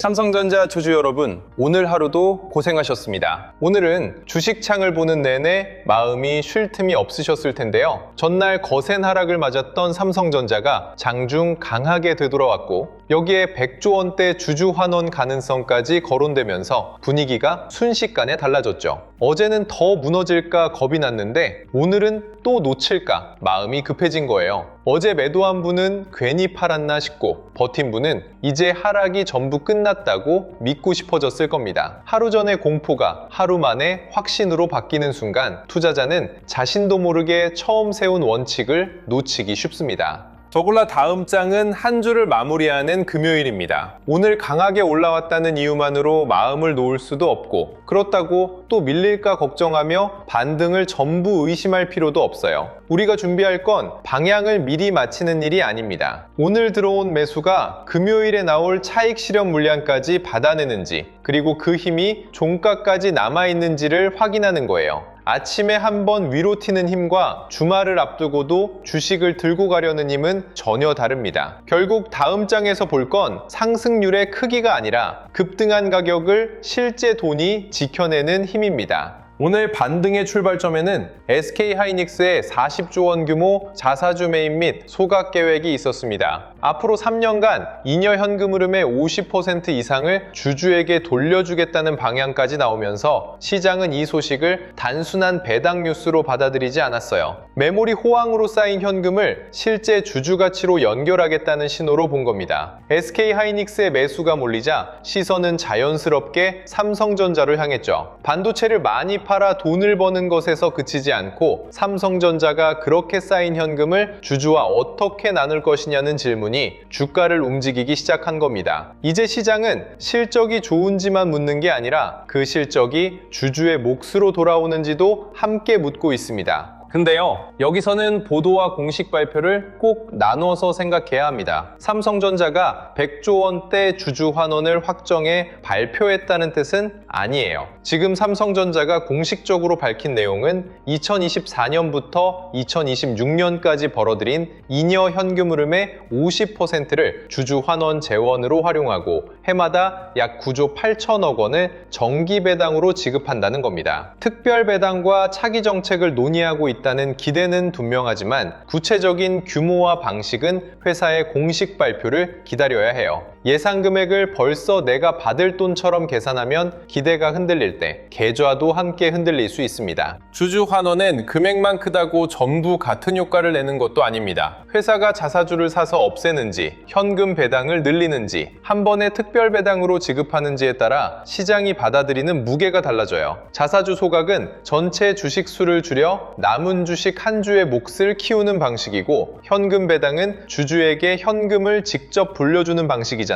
삼성전자 주주 여러분, 오늘 하루도 고생하셨습니다. 오늘은 주식창을 보는 내내 마음이 쉴 틈이 없으셨을 텐데요. 전날 거센 하락을 맞았던 삼성전자가 장중 강하게 되돌아왔고, 여기에 100조 원대 주주 환원 가능성까지 거론되면서 분위기가 순식간에 달라졌죠. 어제는 더 무너질까 겁이 났는데 오늘은 또 놓칠까 마음이 급해진 거예요. 어제 매도한 분은 괜히 팔았나 싶고, 버틴 분은 이제 하락이 전부 끝났다고 믿고 싶어졌을 겁니다. 하루 전의 공포가 하루 만에 확신으로 바뀌는 순간 투자자는 자신도 모르게 처음 세운 원칙을 놓치기 쉽습니다. 더굴라 다음 장은 한 주를 마무리하는 금요일입니다. 오늘 강하게 올라왔다는 이유만으로 마음을 놓을 수도 없고, 그렇다고 또 밀릴까 걱정하며 반등을 전부 의심할 필요도 없어요. 우리가 준비할 건 방향을 미리 맞히는 일이 아닙니다. 오늘 들어온 매수가 금요일에 나올 차익 실현 물량까지 받아내는지, 그리고 그 힘이 종가까지 남아있는지를 확인하는 거예요. 아침에 한번 위로 튀는 힘과 주말을 앞두고도 주식을 들고 가려는 힘은 전혀 다릅니다. 결국 다음 장에서 볼 건 상승률의 크기가 아니라 급등한 가격을 실제 돈이 지켜내는 힘입니다. 오늘 반등의 출발점에는 SK하이닉스의 40조 원 규모 자사주 매입 및 소각 계획이 있었습니다. 앞으로 3년간 잉여 현금 흐름의 50% 이상을 주주에게 돌려주겠다는 방향까지 나오면서 시장은 이 소식을 단순한 배당 뉴스로 받아들이지 않았어요. 메모리 호황으로 쌓인 현금을 실제 주주 가치로 연결하겠다는 신호로 본 겁니다. SK하이닉스의 매수가 몰리자 시선은 자연스럽게 삼성전자를 향했죠. 반도체를 많이 팔아 돈을 버는 것에서 그치지 않고 삼성전자가 그렇게 쌓인 현금을 주주와 어떻게 나눌 것이냐는 질문이 주가를 움직이기 시작한 겁니다. 이제 시장은 실적이 좋은지만 묻는 게 아니라 그 실적이 주주의 몫으로 돌아오는지도 함께 묻고 있습니다. 근데요, 여기서는 보도와 공식 발표를 꼭 나눠서 생각해야 합니다. 삼성전자가 100조 원대 주주 환원을 확정해 발표했다는 뜻은 아니에요. 지금 삼성전자가 공식적으로 밝힌 내용은 2024년부터 2026년까지 벌어들인 잉여 현금 흐름의 50%를 주주 환원 재원으로 활용하고 해마다 약 9조 8천억 원을 정기 배당으로 지급한다는 겁니다. 특별 배당과 차기 정책을 논의하고 있다는 기대는 분명하지만 구체적인 규모와 방식은 회사의 공식 발표를 기다려야 해요. 예상 금액을 벌써 내가 받을 돈처럼 계산하면 기대가 흔들릴 때 계좌도 함께 흔들릴 수 있습니다. 주주 환원은 금액만 크다고 전부 같은 효과를 내는 것도 아닙니다. 회사가 자사주를 사서 없애는지, 현금 배당을 늘리는지, 한 번에 특별 배당으로 지급하는지에 따라 시장이 받아들이는 무게가 달라져요. 자사주 소각은 전체 주식 수를 줄여 남은 주식 한 주의 몫을 키우는 방식이고, 현금 배당은 주주에게 현금을 직접 불려주는 방식이잖아요.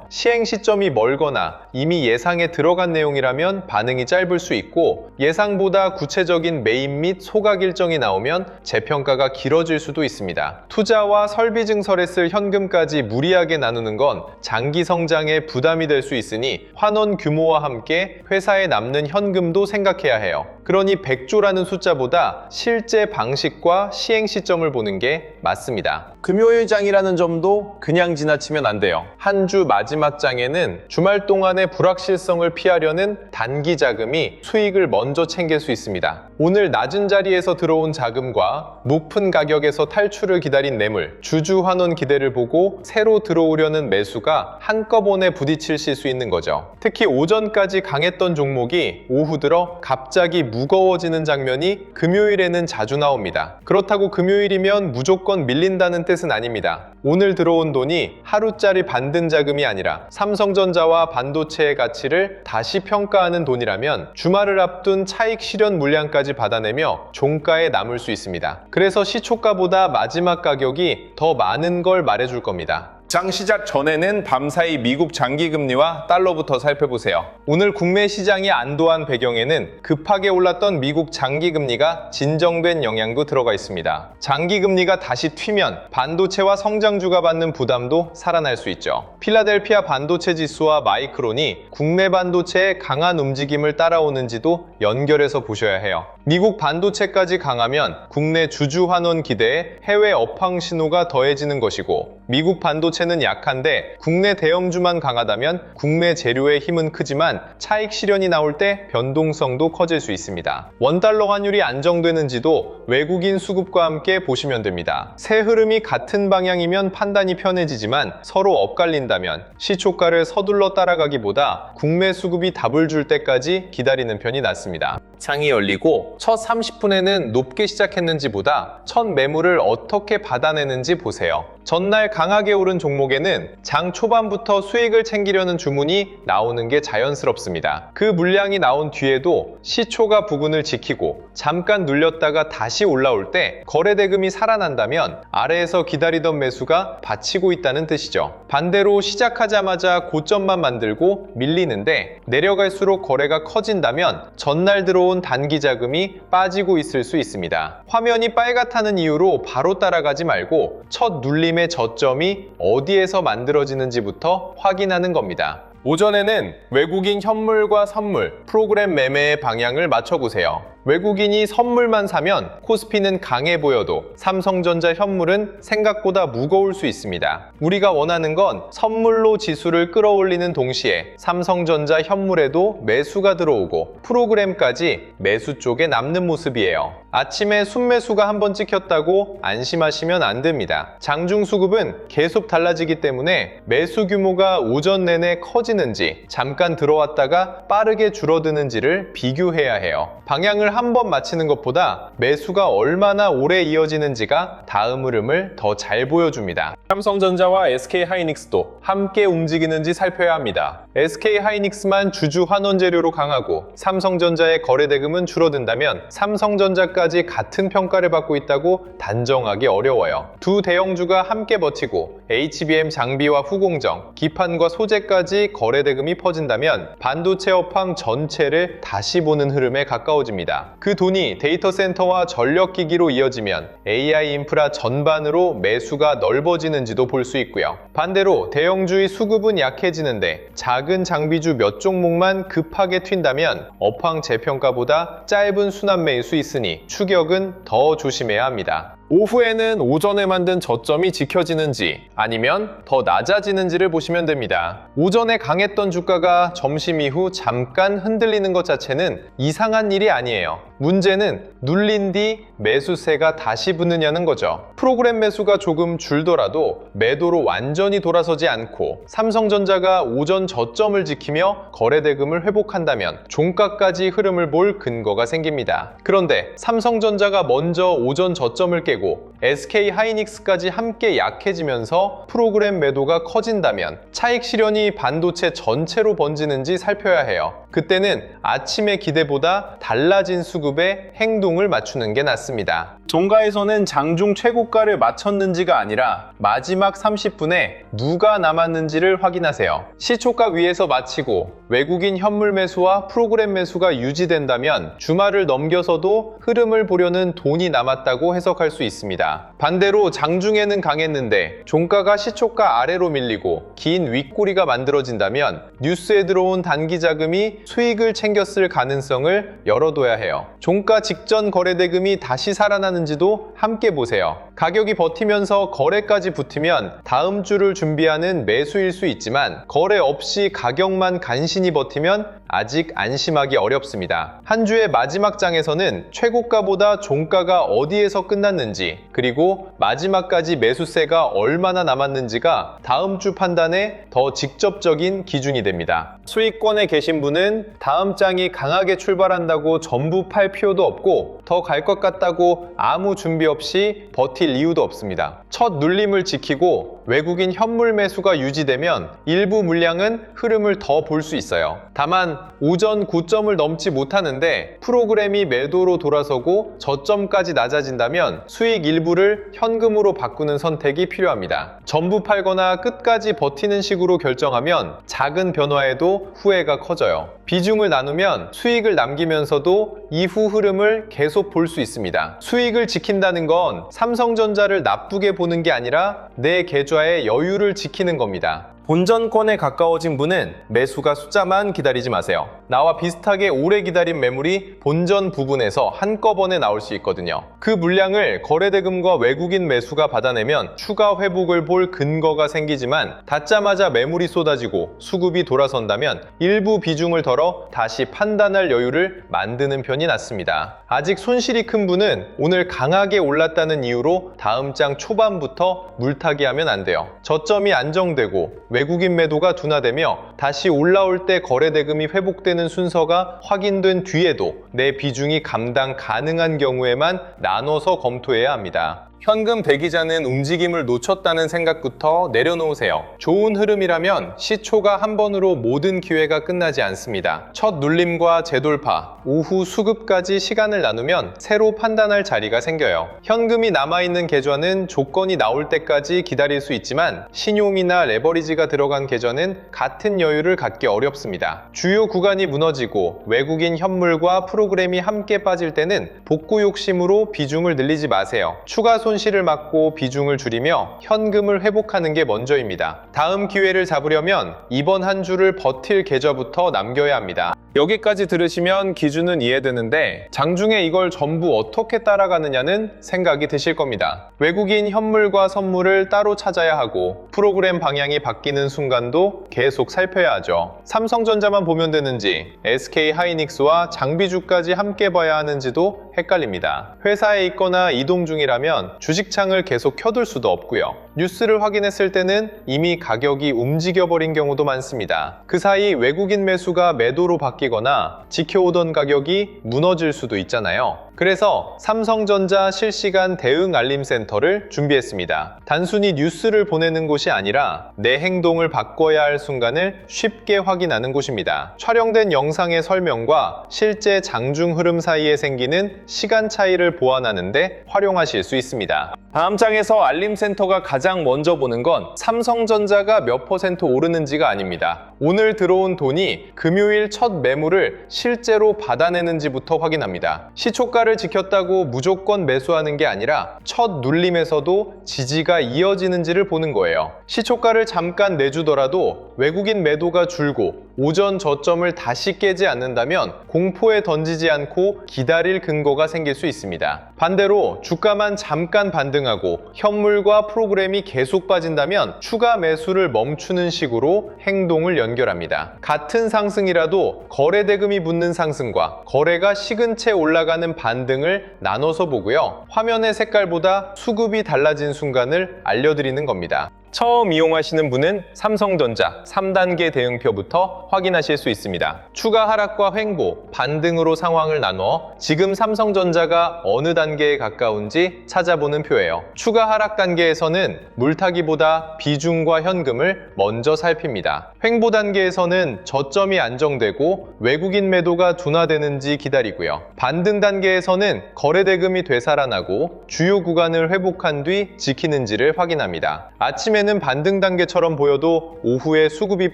시행 시점이 멀거나 이미 예상에 들어간 내용이라면 반응이 짧을 수 있고, 예상보다 구체적인 매입 및 소각 일정이 나오면 재평가가 길어질 수도 있습니다. 투자와 설비 증설에 쓸 현금까지 무리하게 나누는 건 장기 성장에 부담이 될 수 있으니 환원 규모와 함께 회사에 남는 현금도 생각해야 해요. 그러니 100조라는 숫자보다 실제 방식과 시행 시점을 보는 게 맞습니다. 금요일 장이라는 점도 그냥 지나치면 안 돼요. 한 주 마지막 장에는 주말 동안의 불확실성을 피하려는 단기 자금이 수익을 먼저 챙길 수 있습니다. 오늘 낮은 자리에서 들어온 자금과 높은 가격에서 탈출을 기다린 매물, 주주 환원 기대를 보고 새로 들어오려는 매수가 한꺼번에 부딪힐 수 있는 거죠. 특히 오전까지 강했던 종목이 오후 들어 갑자기 무거워지는 장면이 금요일에는 자주 나옵니다. 그렇다고 금요일이면 무조건 밀린다는 뜻은 아닙니다. 오늘 들어온 돈이 하루짜리 반등 자금이 아니라 삼성전자와 반도체의 가치를 다시 평가하는 돈이라면 주말을 앞둔 차익 실현 물량까지 받아내며 종가에 남을 수 있습니다. 그래서 시초가보다 마지막 가격이 더 많은 걸 말해줄 겁니다. 장 시작 전에는 밤사이 미국 장기금리와 달러부터 살펴보세요. 오늘 국내 시장이 안도한 배경에는 급하게 올랐던 미국 장기금리가 진정된 영향도 들어가 있습니다. 장기금리가 다시 튀면 반도체와 성장주가 받는 부담도 살아날 수 있죠. 필라델피아 반도체 지수와 마이크론이 국내 반도체의 강한 움직임을 따라오는지도 연결해서 보셔야 해요. 미국 반도체까지 강하면 국내 주주 환원 기대에 해외 업황 신호가 더해지는 것이고, 미국 반도체는 약한데 국내 대형주만 강하다면 국내 재료의 힘은 크지만 차익 실현이 나올 때 변동성도 커질 수 있습니다. 원달러 환율이 안정되는지도 외국인 수급과 함께 보시면 됩니다. 세 흐름이 같은 방향이면 판단이 편해지지만 서로 엇갈린다면 시초가를 서둘러 따라가기보다 국내 수급이 답을 줄 때까지 기다리는 편이 낫습니다. 장이 열리고 첫 30분에는 높게 시작했는지보다 첫 매물을 어떻게 받아내는지 보세요. 전날 강하게 오른 종목에는 장 초반부터 수익을 챙기려는 주문이 나오는 게 자연스럽습니다. 그 물량이 나온 뒤에도 시초가 부근을 지키고 잠깐 눌렸다가 다시 올라올 때 거래 대금이 살아난다면 아래에서 기다리던 매수가 받치고 있다는 뜻이죠. 반대로 시작하자마자 고점만 만들고 밀리는데 내려갈수록 거래가 커진다면 전날 들어온 단기 자금이 빠지고 있을 수 있습니다. 화면이 빨갛다는 이유로 바로 따라가지 말고 첫 눌림의 저점이 어디에서 만들어지는지부터 확인하는 겁니다. 오전에는 외국인 현물과 선물, 프로그램 매매의 방향을 맞춰보세요. 외국인이 선물만 사면 코스피는 강해 보여도 삼성전자 현물은 생각보다 무거울 수 있습니다. 우리가 원하는 건 선물로 지수를 끌어올리는 동시에 삼성전자 현물에도 매수가 들어오고 프로그램까지 매수 쪽에 남는 모습이에요. 아침에 순매수가 한번 찍혔다고 안심하시면 안 됩니다. 장중 수급은 계속 달라지기 때문에 매수 규모가 오전 내내 커지는지 잠깐 들어왔다가 빠르게 줄어드는지를 비교해야 해요. 방향을 한번 맞히는 것보다 매수가 얼마나 오래 이어지는지가 다음 흐름을 더 잘 보여줍니다. 삼성전자와 SK하이닉스도 함께 움직이는지 살펴야 합니다. SK하이닉스만 주주 환원 재료로 강하고 삼성전자의 거래 대금은 줄어든다면 삼성전자까지 같은 평가를 받고 있다고 단정하기 어려워요. 두 대형주가 함께 버티고 HBM 장비와 후공정, 기판과 소재까지 거래 대금이 퍼진다면 반도체 업황 전체를 다시 보는 흐름에 가까워집니다. 그 돈이 데이터 센터와 전력기기로 이어지면 AI 인프라 전반으로 매수가 넓어지는지도 볼 수 있고요. 반대로 대형주의 수급은 약해지는데 작은 장비주 몇 종목만 급하게 튄다면 업황 재평가보다 짧은 순환 매수 있으니 추격은 더 조심해야 합니다. 오후에는 오전에 만든 저점이 지켜지는지 아니면 더 낮아지는지를 보시면 됩니다. 오전에 강했던 주가가 점심 이후 잠깐 흔들리는 것 자체는 이상한 일이 아니에요. 문제는 눌린 뒤 매수세가 다시 붙느냐는 거죠. 프로그램 매수가 조금 줄더라도 매도로 완전히 돌아서지 않고 삼성전자가 오전 저점을 지키며 거래대금을 회복한다면 종가까지 흐름을 볼 근거가 생깁니다. 그런데 삼성전자가 먼저 오전 저점을 깨고 SK하이닉스까지 함께 약해지면서 프로그램 매도가 커진다면 차익 실현이 반도체 전체로 번지는지 살펴야 해요. 그때는 아침의 기대보다 달라진 수급에 행동을 맞추는 게 낫습니다. 종가에서는 장중 최고가를 맞췄는지가 아니라 마지막 30분에 누가 남았는지를 확인하세요. 시초가 위에서 마치고 외국인 현물 매수와 프로그램 매수가 유지된다면 주말을 넘겨서도 흐름을 보려는 돈이 남았다고 해석할 수 있습니다. 반대로 장중에는 강했는데 종가가 시초가 아래로 밀리고 긴 윗꼬리가 만들어진다면 뉴스에 들어온 단기 자금이 수익을 챙겼을 가능성을 열어둬야 해요. 종가 직전 거래 대금이 다시 살아나는지도 함께 보세요. 가격이 버티면서 거래까지 붙으면 다음 주를 준비하는 매수일 수 있지만 거래 없이 가격만 간신히 버티면 아직 안심하기 어렵습니다. 한 주의 마지막 장에서는 최고가보다 종가가 어디에서 끝났는지 그리고 마지막까지 매수세가 얼마나 남았는지가 다음 주 판단에 더 직접적인 기준이 됩니다. 수익권에 계신 분은 다음 장이 강하게 출발한다고 전부 팔 필요도 없고 더 갈 것 같다고 아무 준비 없이 버틸 이유도 없습니다. 첫 눌림을 지키고 외국인 현물 매수가 유지되면 일부 물량은 흐름을 더 볼 수 있어요. 다만 오전 고점을 넘지 못하는데 프로그램이 매도로 돌아서고 저점까지 낮아진다면 수익 일부를 현금으로 바꾸는 선택이 필요합니다. 전부 팔거나 끝까지 버티는 식으로 결정하면 작은 변화에도 후회가 커져요. 비중을 나누면 수익을 남기면서도 이후 흐름을 계속 볼 수 있습니다. 수익을 지킨다는 건 삼성전자를 나쁘게 보는 게 아니라 내 계좌의 여유를 지키는 겁니다. 본전권에 가까워진 분은 매수가 숫자만 기다리지 마세요. 나와 비슷하게 오래 기다린 매물이 본전 부분에서 한꺼번에 나올 수 있거든요. 그 물량을 거래대금과 외국인 매수가 받아내면 추가 회복을 볼 근거가 생기지만 닫자마자 매물이 쏟아지고 수급이 돌아선다면 일부 비중을 덜어 다시 판단할 여유를 만드는 편이 낫습니다. 아직 손실이 큰 분은 오늘 강하게 올랐다는 이유로 다음 장 초반부터 물타기 하면 안 돼요. 저점이 안정되고 외국인 매도가 둔화되며 다시 올라올 때 거래대금이 회복되는 순서가 확인된 뒤에도 내 비중이 감당 가능한 경우에만 나눠서 검토해야 합니다. 현금 대기자는 움직임을 놓쳤다는 생각부터 내려놓으세요. 좋은 흐름이라면 시초가 한 번으로 모든 기회가 끝나지 않습니다. 첫 눌림과 재돌파, 오후 수급까지 시간을 나누면 새로 판단할 자리가 생겨요. 현금이 남아있는 계좌는 조건이 나올 때까지 기다릴 수 있지만 신용이나 레버리지가 들어간 계좌는 같은 여유를 갖기 어렵습니다. 주요 구간이 무너지고 외국인 현물과 프로그램이 함께 빠질 때는 복구 욕심으로 비중을 늘리지 마세요. 추가 손실을 막고 비중을 줄이며 현금을 회복하는 게 먼저입니다. 다음 기회를 잡으려면 이번 한 주를 버틸 계좌부터 남겨야 합니다. 여기까지 들으시면 기준은 이해되는데 장중에 이걸 전부 어떻게 따라가느냐는 생각이 드실 겁니다. 외국인 현물과 선물을 따로 찾아야 하고 프로그램 방향이 바뀌는 순간도 계속 살펴야 하죠. 삼성전자만 보면 되는지 SK하이닉스와 장비주까지 함께 봐야 하는지도 헷갈립니다. 회사에 있거나 이동 중이라면 주식창을 계속 켜둘 수도 없고요. 뉴스를 확인했을 때는 이미 가격이 움직여버린 경우도 많습니다. 그 사이 외국인 매수가 매도로 바뀌거나 지켜오던 가격이 무너질 수도 있잖아요. 그래서 삼성전자 실시간 대응 알림센터를 준비했습니다. 단순히 뉴스를 보내는 곳이 아니라 내 행동을 바꿔야 할 순간을 쉽게 확인하는 곳입니다. 촬영된 영상의 설명과 실제 장중 흐름 사이에 생기는 시간 차이를 보완하는 데 활용하실 수 있습니다. 다음 장에서 알림센터가 가장 먼저 보는 건 삼성전자가 몇 퍼센트 오르는지가 아닙니다. 오늘 들어온 돈이 금요일 첫 매물을 실제로 받아내는지부터 확인합니다. 시초가를 지켰다고 무조건 매수하는 게 아니라 첫 눌림에서도 지지가 이어지는지를 보는 거예요. 시초가를 잠깐 내주더라도 외국인 매도가 줄고 오전 저점을 다시 깨지 않는다면 공포에 던지지 않고 기다릴 근거가 생길 수 있습니다. 반대로 주가만 잠깐 반등하고 현물과 프로그램이 계속 빠진다면 추가 매수를 멈추는 식으로 행동을 연결합니다. 같은 상승이라도 거래대금이 붙는 상승과 거래가 식은 채 올라가는 반등을 나눠서 보고요. 화면의 색깔보다 수급이 달라진 순간을 알려드리는 겁니다. 처음 이용하시는 분은 삼성전자 3단계 대응표부터 확인하실 수 있습니다. 추가 하락과 횡보, 반등으로 상황을 나누어 지금 삼성전자가 어느 단계에 가까운지 찾아보는 표예요. 추가 하락 단계에서는 물타기보다 비중과 현금을 먼저 살핍니다. 횡보 단계에서는 저점이 안정되고 외국인 매도가 둔화되는지 기다리고요. 반등 단계에서는 거래대금이 되살아나고 주요 구간을 회복한 뒤 지키는지를 확인합니다. 아침에는 반등 단계처럼 보여도 오후에 수급이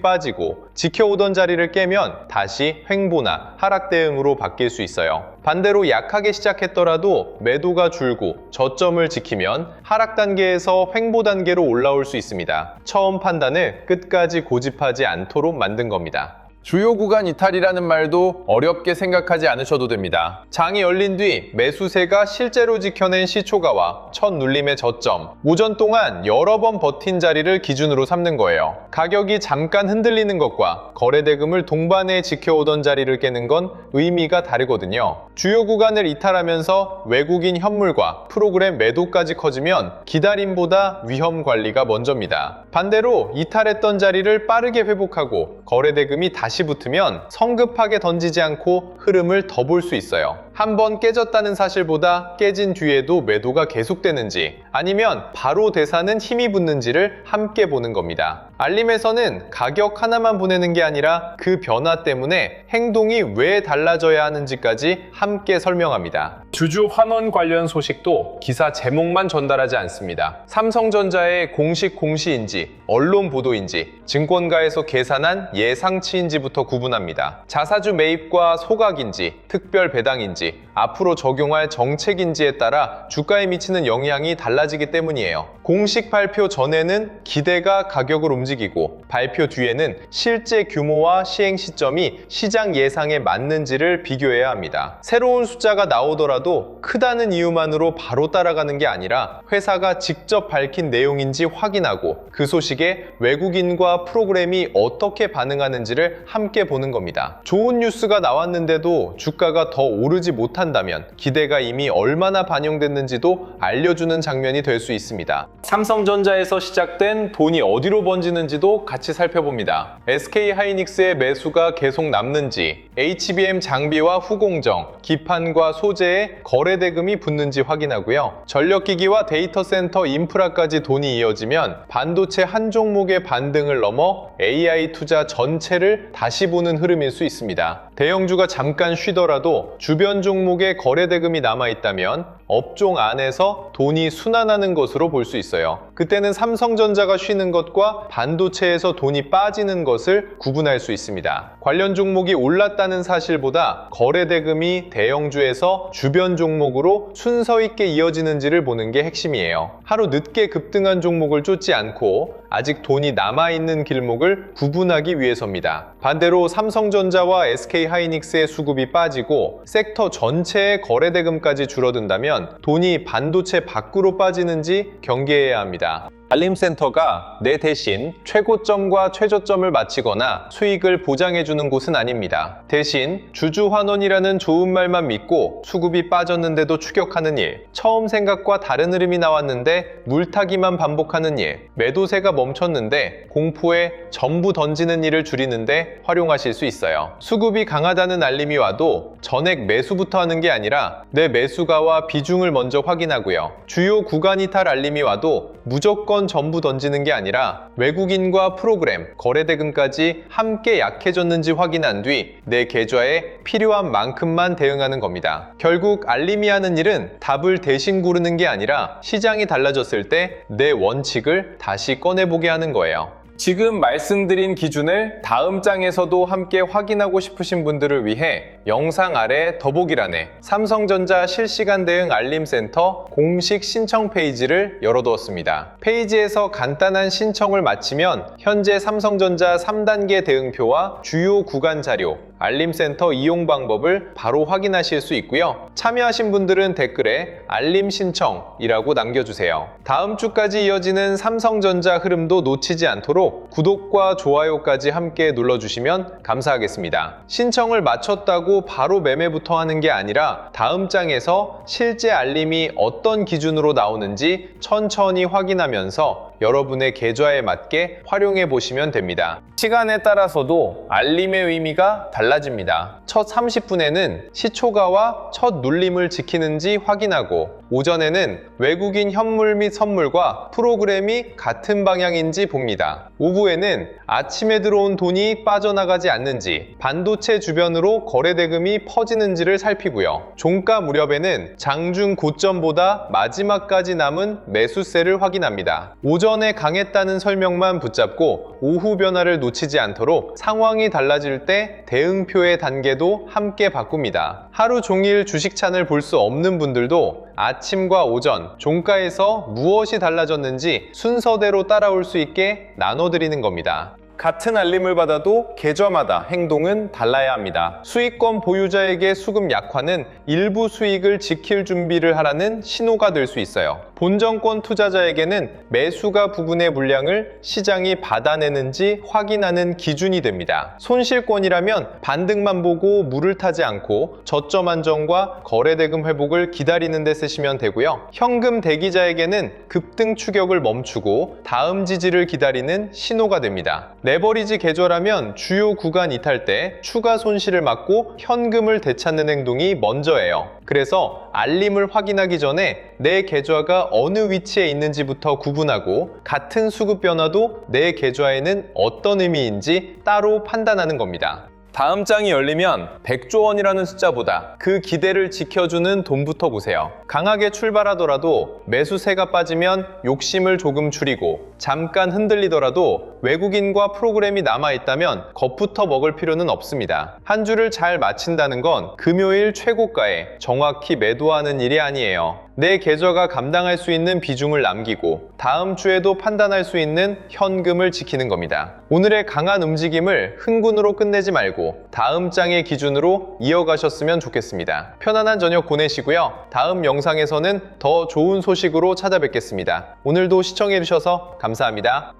빠지고 지켜오던 자리를 깨면 다시 횡보나 하락 대응으로 바뀔 수 있어요. 반대로 약하게 시작했더라도 매도가 줄고 저점을 지키면 하락 단계에서 횡보 단계로 올라올 수 있습니다. 처음 판단을 끝까지 고집하지 않도록 만든 겁니다. 주요 구간 이탈이라는 말도 어렵게 생각하지 않으셔도 됩니다. 장이 열린 뒤 매수세가 실제로 지켜낸 시초가와 첫 눌림의 저점, 오전 동안 여러 번 버틴 자리를 기준으로 삼는 거예요. 가격이 잠깐 흔들리는 것과 거래대금을 동반해 지켜오던 자리를 깨는 건 의미가 다르거든요. 주요 구간을 이탈하면서 외국인 현물과 프로그램 매도까지 커지면 기다림보다 위험 관리가 먼저입니다. 반대로 이탈했던 자리를 빠르게 회복하고 거래대금이 다시 붙으면 성급하게 던지지 않고 흐름을 더 볼 수 있어요. 한번 깨졌다는 사실보다 깨진 뒤에도 매도가 계속되는지 아니면 바로 대사는 힘이 붙는지를 함께 보는 겁니다. 알림에서는 가격 하나만 보내는 게 아니라 그 변화 때문에 행동이 왜 달라져야 하는지까지 함께 설명합니다. 주주 환원 관련 소식도 기사 제목만 전달하지 않습니다. 삼성전자의 공식 공시인지, 언론 보도인지, 증권가에서 계산한 예상치인지부터 구분합니다. 자사주 매입과 소각인지, 특별 배당인지, 앞으로 적용할 정책인지에 따라 주가에 미치는 영향이 달라지기 때문이에요. 공식 발표 전에는 기대가 가격을 움직이고 발표 뒤에는 실제 규모와 시행 시점이 시장 예상에 맞는지를 비교해야 합니다. 새로운 숫자가 나오더라도 크다는 이유만으로 바로 따라가는 게 아니라 회사가 직접 밝힌 내용인지 확인하고 그 소식에 외국인과 프로그램이 어떻게 반응하는지를 함께 보는 겁니다. 좋은 뉴스가 나왔는데도 주가가 더 오르지 못한다면 기대가 이미 얼마나 반영됐는지도 알려주는 장면이 될 수 있습니다. 삼성전자에서 시작된 돈이 어디로 번지는지도 같이 살펴봅니다. SK하이닉스의 매수가 계속 남는지, HBM 장비와 후공정, 기판과 소재에 거래 대금이 붙는지 확인하고요. 전력기기와 데이터 센터 인프라까지 돈이 이어지면 반도체 한 종목의 반등을 넘어 AI 투자 전체를 다시 보는 흐름일 수 있습니다. 대형주가 잠깐 쉬더라도 주변 종목에 거래 대금이 남아있다면 업종 안에서 돈이 순환하는 것으로 볼 수 있어요. 그때는 삼성전자가 쉬는 것과 반도체에서 돈이 빠지는 것을 구분할 수 있습니다. 관련 종목이 올랐다는 사실보다 거래 대금이 대형주에서 주변 종목으로 순서 있게 이어지는지를 보는 게 핵심이에요. 하루 늦게 급등한 종목을 쫓지 않고 아직 돈이 남아있는 길목을 구분하기 위해서입니다. 반대로 삼성전자와 SK하이닉스의 수급이 빠지고 섹터 전체의 거래 대금까지 줄어든다면 돈이 반도체 밖으로 빠지는지 경계해야 합니다. 알림센터가 내 대신 최고점과 최저점을 맞추거나 수익을 보장해주는 곳은 아닙니다. 대신 주주환원이라는 좋은 말만 믿고 수급이 빠졌는데도 추격하는 일, 처음 생각과 다른 흐름이 나왔는데 물타기만 반복하는 일, 매도세가 멈췄는데 공포에 전부 던지는 일을 줄이는데 활용하실 수 있어요. 수급이 강하다는 알림이 와도 전액 매수부터 하는 게 아니라 내 매수가와 비중을 먼저 확인하고요. 주요 구간 이탈 알림이 와도 무조건 전부 던지는 게 아니라 외국인과 프로그램, 거래 대금까지 함께 약해졌는지 확인한 뒤 내 계좌에 필요한 만큼만 대응하는 겁니다. 결국 알림이 하는 일은 답을 대신 고르는 게 아니라 시장이 달라졌을 때 내 원칙을 다시 꺼내보게 하는 거예요. 지금 말씀드린 기준을 다음 장에서도 함께 확인하고 싶으신 분들을 위해 영상 아래 더보기란에 삼성전자 실시간 대응 알림센터 공식 신청 페이지를 열어두었습니다. 페이지에서 간단한 신청을 마치면 현재 삼성전자 3단계 대응표와 주요 구간 자료, 알림센터 이용 방법을 바로 확인하실 수 있고요. 참여하신 분들은 댓글에 알림 신청이라고 남겨주세요. 다음 주까지 이어지는 삼성전자 흐름도 놓치지 않도록 구독과 좋아요까지 함께 눌러주시면 감사하겠습니다. 신청을 마쳤다고 바로 매매부터 하는 게 아니라 다음 장에서 실제 알림이 어떤 기준으로 나오는지 천천히 확인하면서 여러분의 계좌에 맞게 활용해 보시면 됩니다. 시간에 따라서도 알림의 의미가 달라집니다. 첫 30분에는 시초가와 첫 눌림을 지키는지 확인하고 오전에는 외국인 현물 및 선물과 프로그램이 같은 방향인지 봅니다. 오후에는 아침에 들어온 돈이 빠져나가지 않는지, 반도체 주변으로 거래 대금이 퍼지는지를 살피고요. 종가 무렵에는 장중 고점보다 마지막까지 남은 매수세를 확인합니다. 오전에 강했다는 설명만 붙잡고 오후 변화를 놓치지 않도록 상황이 달라질 때 대응표의 단계도 함께 바꿉니다. 하루 종일 주식찬을 볼 수 없는 분들도 아침과 오전, 종가에서 무엇이 달라졌는지 순서대로 따라올 수 있게 나눠드리는 겁니다. 같은 알림을 받아도 계좌마다 행동은 달라야 합니다. 수익권 보유자에게 수급 약화는 일부 수익을 지킬 준비를 하라는 신호가 될 수 있어요. 본정권 투자자에게는 매수가 부근의 물량을 시장이 받아내는지 확인하는 기준이 됩니다. 손실권이라면 반등만 보고 물을 타지 않고 저점 안정과 거래대금 회복을 기다리는 데 쓰시면 되고요. 현금 대기자에게는 급등 추격을 멈추고 다음 지지를 기다리는 신호가 됩니다. 레버리지 계좌라면 주요 구간 이탈 때 추가 손실을 막고 현금을 되찾는 행동이 먼저예요. 그래서 알림을 확인하기 전에 내 계좌가 어느 위치에 있는지부터 구분하고 같은 수급 변화도 내 계좌에는 어떤 의미인지 따로 판단하는 겁니다. 다음 장이 열리면 100조 원이라는 숫자보다 그 기대를 지켜주는 돈부터 보세요. 강하게 출발하더라도 매수세가 빠지면 욕심을 조금 줄이고 잠깐 흔들리더라도 외국인과 프로그램이 남아있다면 겁부터 먹을 필요는 없습니다. 한 주를 잘 마친다는 건 금요일 최고가에 정확히 매도하는 일이 아니에요. 내 계좌가 감당할 수 있는 비중을 남기고 다음 주에도 판단할 수 있는 현금을 지키는 겁니다. 오늘의 강한 움직임을 흥분으로 끝내지 말고 다음 장의 기준으로 이어가셨으면 좋겠습니다. 편안한 저녁 보내시고요. 다음 영상에서는 더 좋은 소식으로 찾아뵙겠습니다. 오늘도 시청해주셔서 감사합니다.